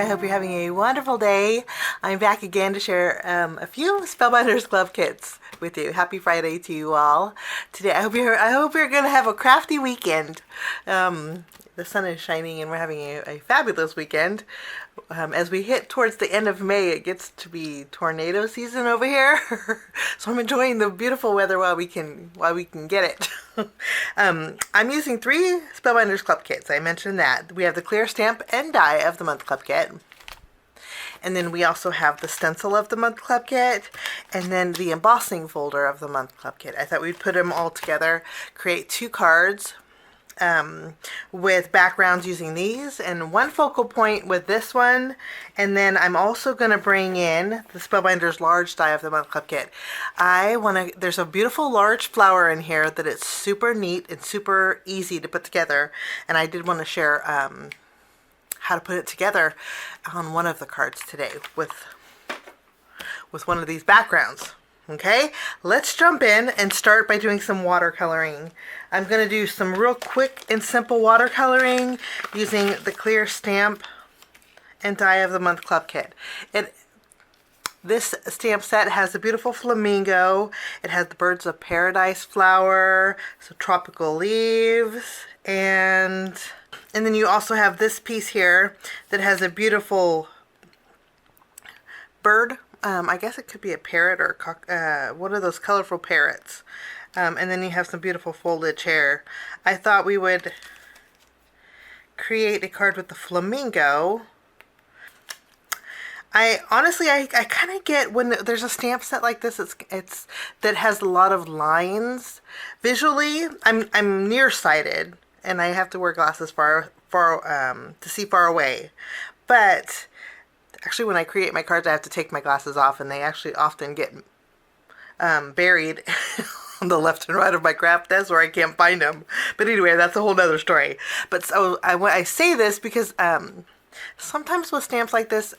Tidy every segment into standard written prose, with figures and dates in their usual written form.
I hope you're having a wonderful day. I'm back again to share a few Spellbinders glove kits with you. Happy Friday to you all. Today, I hope you're going to have a crafty weekend. The sun is shining and we're having a fabulous weekend. As we hit towards the end of May, it gets to be tornado season over here. So I'm enjoying the beautiful weather while we can get it. I'm using 3 Spellbinders club kits. I mentioned that. We have the clear stamp and die of the month club kit. And then we also have the stencil of the month club kit, and then the embossing folder of the month club kit. I thought we'd put them all together, create 2 cards with backgrounds using these, and 1 focal point with this one. And then I'm also going to bring in the Spellbinders large die of the month club kit. There's a beautiful large flower in here that it's super neat and super easy to put together, and I did want to share how to put it together on one of the cards today with one of these backgrounds. Okay, let's jump in and start by doing some watercoloring. I'm going to do some real quick and simple watercoloring using the clear stamp and die of the month club kit. This stamp set has a beautiful flamingo. It has the birds of paradise flower, some tropical leaves, and then you also have this piece here that has a beautiful bird. I guess it could be a parrot or one of those colorful parrots. And then you have some beautiful foliage here. I thought we would create a card with the flamingo. I kind of get when there's a stamp set like this, it's that has a lot of lines. Visually, I'm nearsighted and I have to wear glasses to see far away. But actually, when I create my cards, I have to take my glasses off, and they actually often get buried on the left and right of my craft desk where I can't find them. But anyway, that's a whole nother story. But so I say this because sometimes with stamps like this,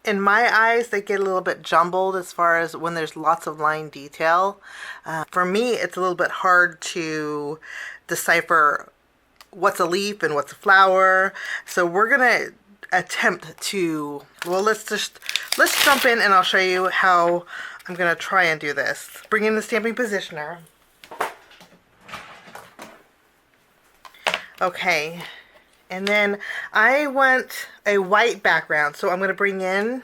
in my eyes, they get a little bit jumbled as far as when there's lots of line detail. For me, it's a little bit hard to decipher what's a leaf and what's a flower. So we're gonna attempt to, well, let's jump in and I'll show you how I'm gonna try and do this. Bring in the stamping positioner. Okay, and then I want a white background, so I'm gonna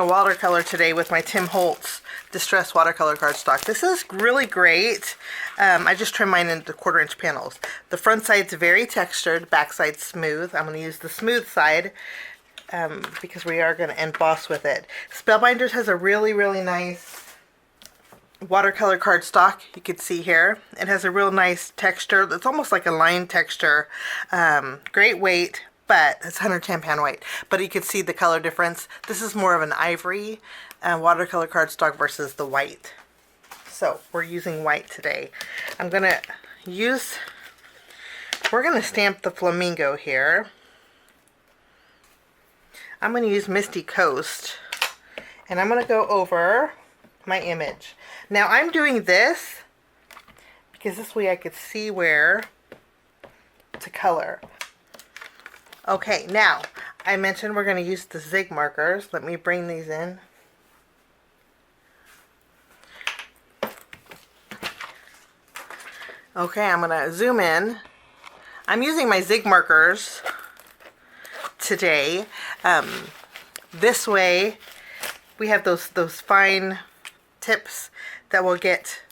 watercolor today with my Tim Holtz Distress watercolor cardstock. This is really great. I just trimmed mine into 1/4" panels. The front side's very textured, back side's smooth. I'm going to use the smooth side because we are going to emboss with it. Spellbinders has a really, really nice watercolor cardstock. You can see here. It has a real nice texture. It's almost like a line texture. Great weight, but it's 110 pound weight. But you can see the color difference. This is more of an ivory watercolor cardstock versus the white. So we're using white today. We're gonna stamp the flamingo here. I'm gonna use Misty Coast, and I'm gonna go over my image. Now I'm doing this because this way I could see where to color. Okay, now I mentioned we're gonna use the zig markers. Let me bring these in. Okay, I'm gonna zoom in. I'm using my zig markers today. This way we have those fine tips that will get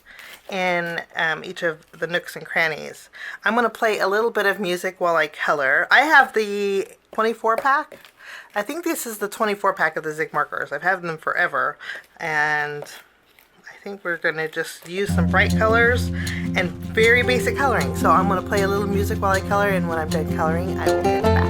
in each of the nooks and crannies. I'm gonna play a little bit of music while I color. I have the 24 pack. I think this is the 24 pack of the zig markers. I've had them forever, and I think we're going to just use some bright colors and very basic coloring. So I'm going to play a little music while I color, and when I'm done coloring, I will get back.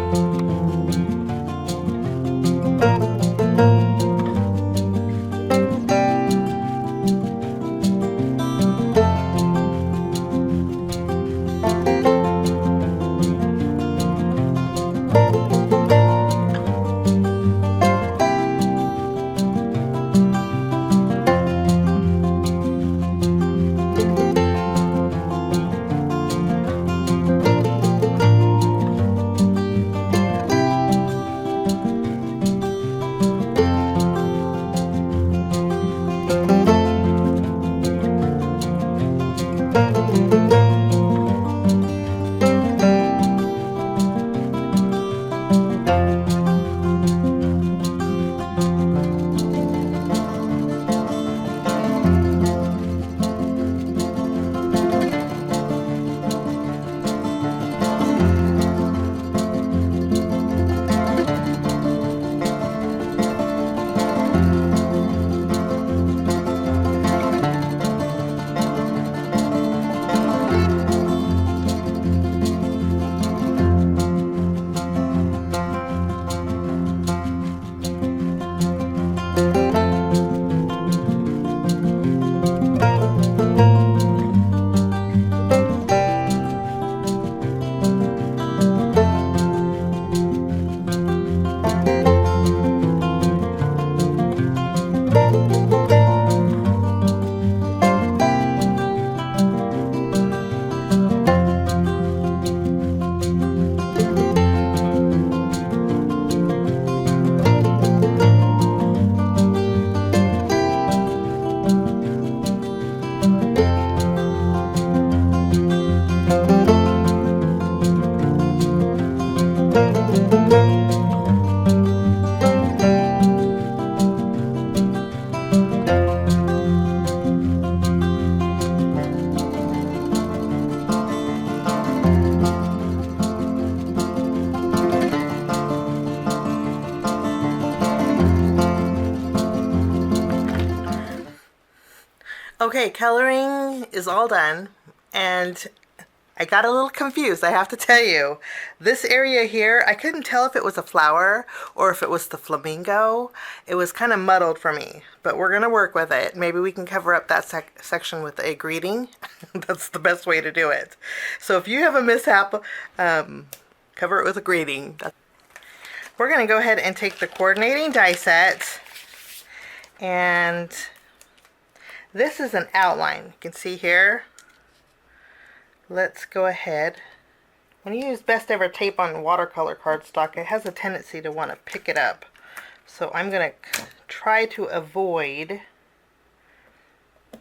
Okay, coloring is all done, and I got a little confused, I have to tell you. This area here, I couldn't tell if it was a flower or if it was the flamingo. It was kind of muddled for me, but we're going to work with it. Maybe we can cover up that section with a greeting. That's the best way to do it. So if you have a mishap, cover it with a greeting. We're going to go ahead and take the coordinating die set, and this is an outline. You can see here. Let's go ahead. When you use best ever tape on watercolor cardstock, it has a tendency to want to pick it up. So I'm going to try to avoid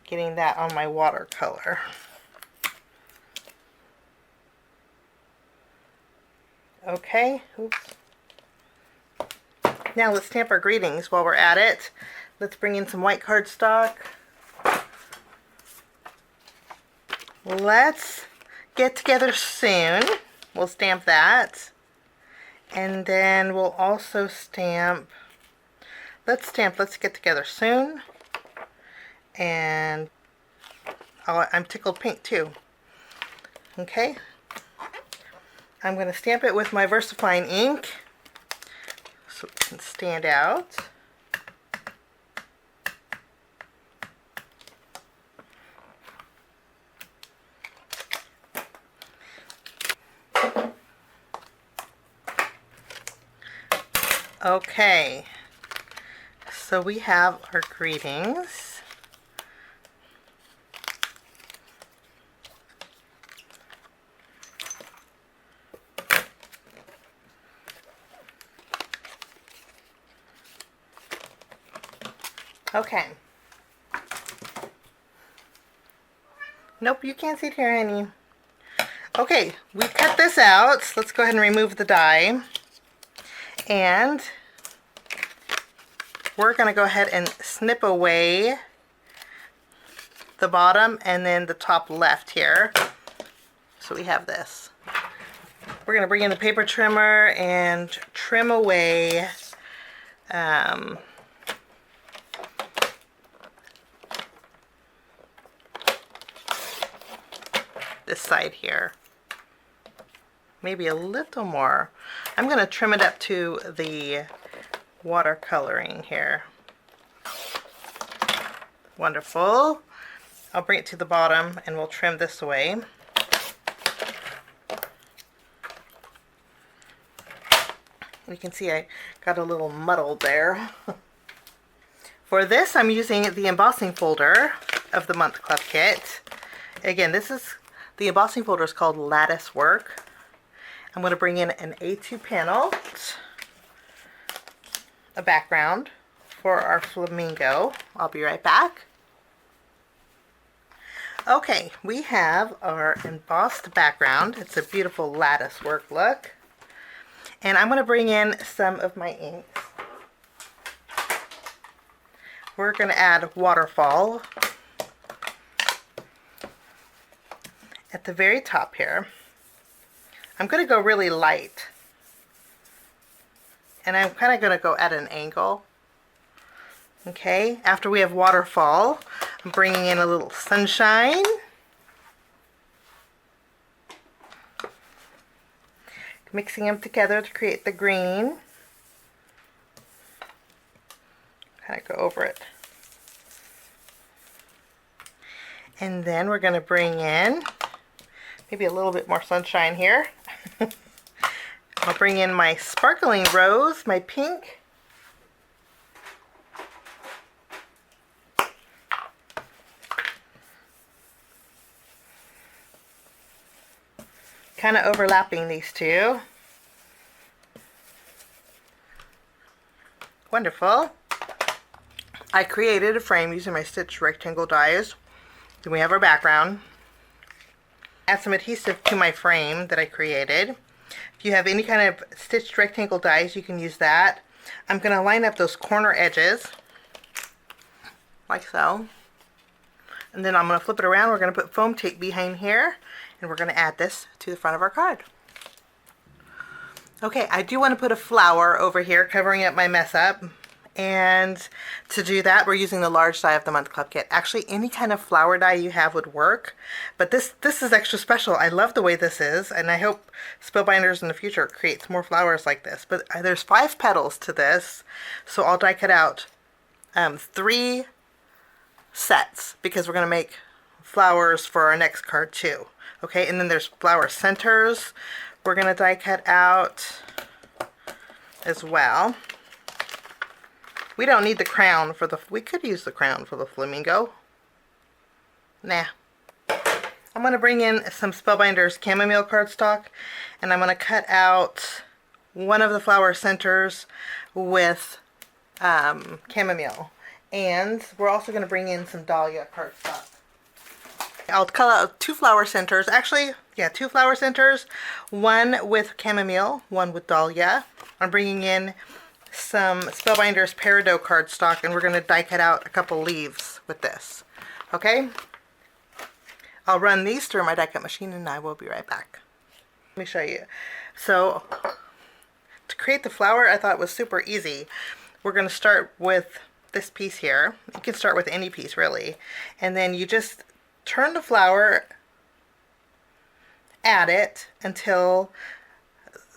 getting that on my watercolor. Okay. Oops. Now let's stamp our greetings while we're at it. Let's bring in some white cardstock. Let's get together soon. We'll stamp that. And then we'll also stamp, let's get together soon. And I'm tickled pink too. Okay. I'm going to stamp it with my VersaFine ink so it can stand out. Okay, so we have our greetings. Okay. Nope, you can't see it here, honey. Okay, we cut this out. So let's go ahead and remove the die. And we're going to go ahead and snip away the bottom and then the top left here. So we have this. We're going to bring in the paper trimmer and trim away this side here. Maybe a little more. I'm going to trim it up to the watercoloring here. Wonderful. I'll bring it to the bottom and we'll trim this away. You can see I got a little muddled there. For this, I'm using the embossing folder of the Month Club Kit. Again, the embossing folder is called Lattice Work. I'm going to bring in an A2 panel, a background for our flamingo. I'll be right back. Okay, we have our embossed background. It's a beautiful lattice work look. And I'm going to bring in some of my inks. We're going to add Waterfall at the very top here. I'm going to go really light, and I'm kind of going to go at an angle. Okay, after we have Waterfall, I'm bringing in a little Sunshine, mixing them together to create the green. Kind of go over it. And then we're going to bring in maybe a little bit more Sunshine here. I'll bring in my Sparkling Rose, my pink. Kind of overlapping these two. Wonderful. I created a frame using my stitched rectangle dies. Then we have our background. Add some adhesive to my frame that I created. If you have any kind of stitched rectangle dies, you can use that. I'm going to line up those corner edges like so. And then I'm going to flip it around. We're going to put foam tape behind here, and we're going to add this to the front of our card. Okay, I do want to put a flower over here covering up my mess up. And to do that, we're using the large die of the month club kit. Actually, any kind of flower die you have would work, but this is extra special. I love the way this is, and I hope Spellbinders in the future creates more flowers like this. But there's 5 petals to this, so I'll die cut out 3 sets because we're going to make flowers for our next card too. Okay, and then there's flower centers we're going to die cut out as well. We don't need the crown for the, we could use the crown for the flamingo. Nah. I'm going to bring in some Spellbinders chamomile cardstock, and I'm going to cut out one of the flower centers with chamomile. And we're also going to bring in some dahlia cardstock. I'll cut out 2 flower centers. Actually, yeah, 2 flower centers. One with chamomile, one with dahlia. I'm bringing in some Spellbinders peridot cardstock, and we're going to die cut out a couple leaves with this. Okay? I'll run these through my die cut machine, and I will be right back. Let me show you. So, to create the flower, I thought it was super easy. We're going to start with this piece here. You can start with any piece, really. And then you just turn the flower at it until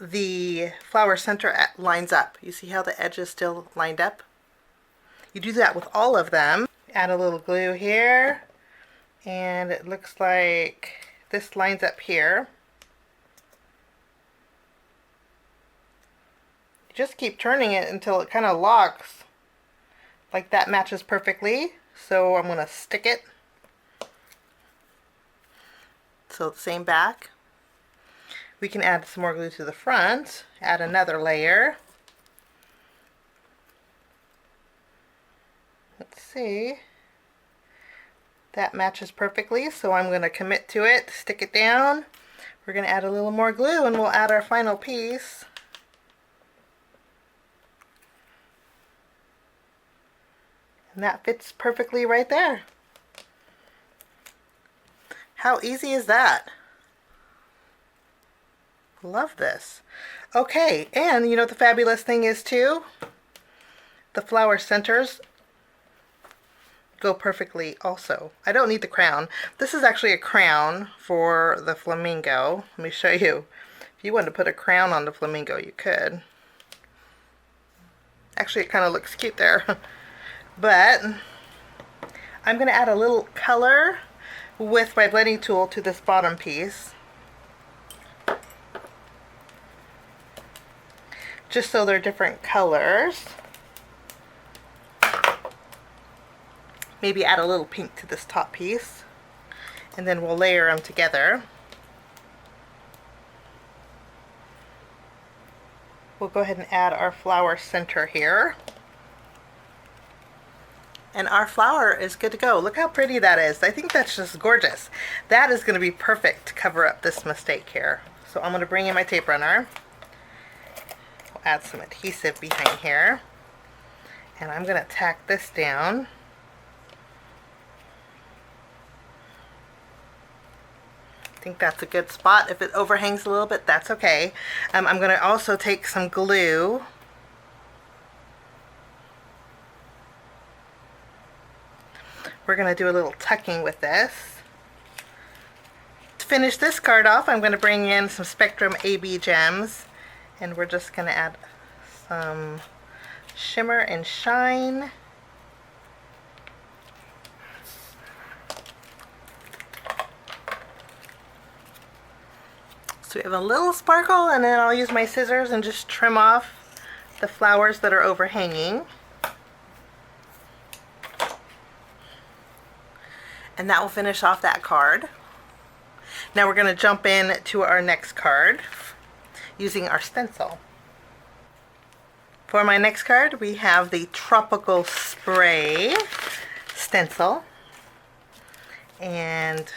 the flower center lines up. You see how the edge is still lined up? You do that with all of them. Add a little glue here, and it looks like this lines up here. Just keep turning it until it kind of locks. Like that matches perfectly. So I'm going to stick it. So the same back. We can add some more glue to the front. Add another layer. Let's see. That matches perfectly, so I'm going to commit to it, stick it down. We're going to add a little more glue, and we'll add our final piece. And that fits perfectly right there. How easy is that? Love this. Okay, and you know what the fabulous thing is too? The flower centers go perfectly also. I don't need the crown. This is actually a crown for the flamingo. Let me show you. If you wanted to put a crown on the flamingo, you could. Actually, it kind of looks cute there. But I'm going to add a little color with my blending tool to this bottom piece. Just so they're different colors. Maybe add a little pink to this top piece. And then we'll layer them together. We'll go ahead and add our flower center here. And our flower is good to go. Look how pretty that is. I think that's just gorgeous. That is going to be perfect to cover up this mistake here. So I'm going to bring in my tape runner. We'll add some adhesive behind here. And I'm going to tack this down. I think that's a good spot. If it overhangs a little bit, that's okay. I'm going to also take some glue. We're going to do a little tucking with this. To finish this card off, I'm going to bring in some Spectrum AB gems, and we're just going to add some shimmer and shine. So we have a little sparkle, and then I'll use my scissors and just trim off the flowers that are overhanging. And that will finish off that card. Now we're going to jump in to our next card using our stencil. For my next card, we have the Tropical Spray stencil. And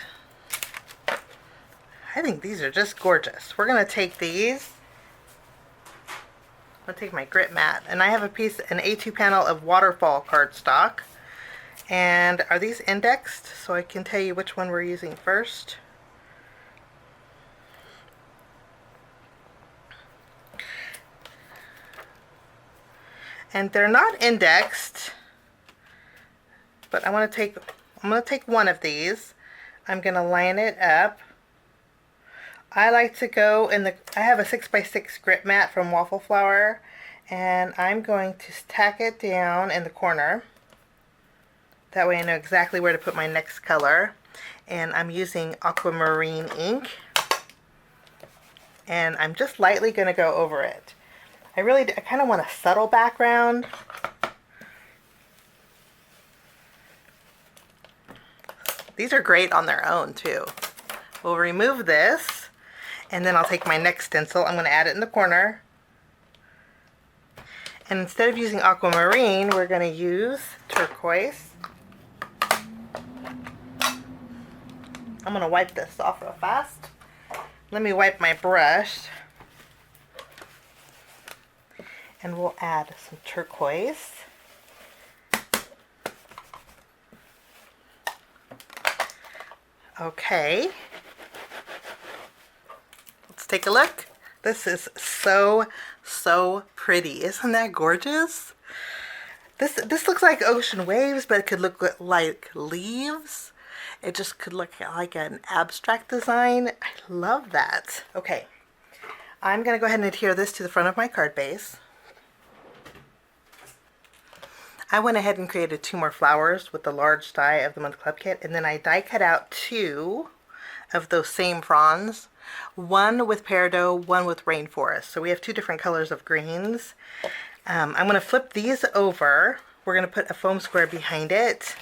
I think these are just gorgeous. We're going to take these. I'm going to take my grit mat. And I have an A2 panel of waterfall cardstock. And are these indexed so I can tell you which one we're using first? And they're not indexed, but I'm gonna take one of these. I'm gonna line it up. I like to go in I have a 6x6 grip mat from Waffle Flower, and I'm going to tack it down in the corner. That way I know exactly where to put my next color. And I'm using aquamarine ink, and I'm just lightly going to go over it. I kind of want a subtle background. These are great on their own too. We'll remove this, and then I'll take my next stencil. I'm going to add it in the corner. And instead of using aquamarine, we're going to use turquoise. I'm going to wipe this off real fast. Let me wipe my brush. And we'll add some turquoise. Okay. Let's take a look. This is so pretty. Isn't that gorgeous? This looks like ocean waves, but it could look like leaves. It just could look like an abstract design. I love that. Okay, I'm going to go ahead and adhere this to the front of my card base. I went ahead and created 2 more flowers with the large die of the Month Club kit, and then I die cut out 2 of those same fronds. One with peridot, one with rainforest. So we have 2 different colors of greens. I'm going to flip these over. We're going to put a foam square behind it.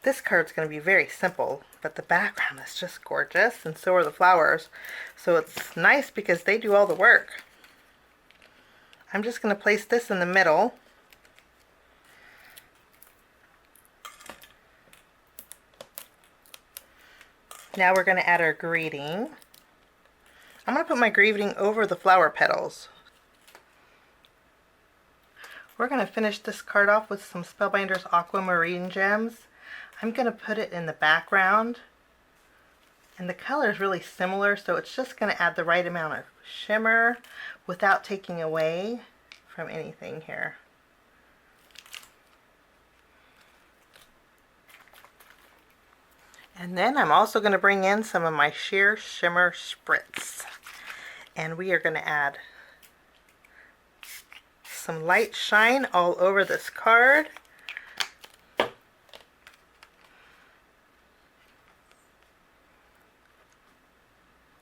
This card's going to be very simple, but the background is just gorgeous, and so are the flowers. So it's nice because they do all the work. I'm just going to place this in the middle. Now we're going to add our greeting. I'm going to put my greeting over the flower petals. We're going to finish this card off with some Spellbinders Aquamarine Gems. I'm going to put it in the background, and the color is really similar, so it's just going to add the right amount of shimmer without taking away from anything here. And then I'm also going to bring in some of my sheer Shimmer Spritz, and we are going to add some light shine all over this card.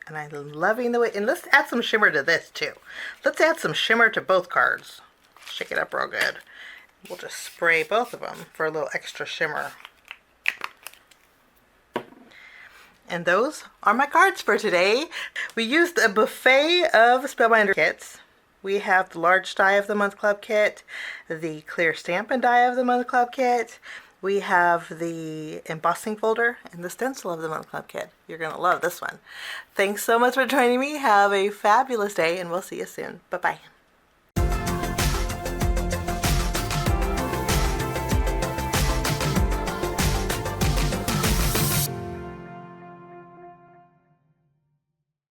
And I'm loving the way, and let's add some shimmer to this too. Let's add some shimmer to both cards. Shake it up real good. We'll just spray both of them for a little extra shimmer. And those are my cards for today. We used a buffet of Spellbinder kits. We have the large die of the Month Club kit, the clear Stampin' die of the Month Club kit. We have the embossing folder and the stencil of the Month Club kit. You're going to love this one. Thanks so much for joining me. Have a fabulous day, and we'll see you soon. Bye-bye.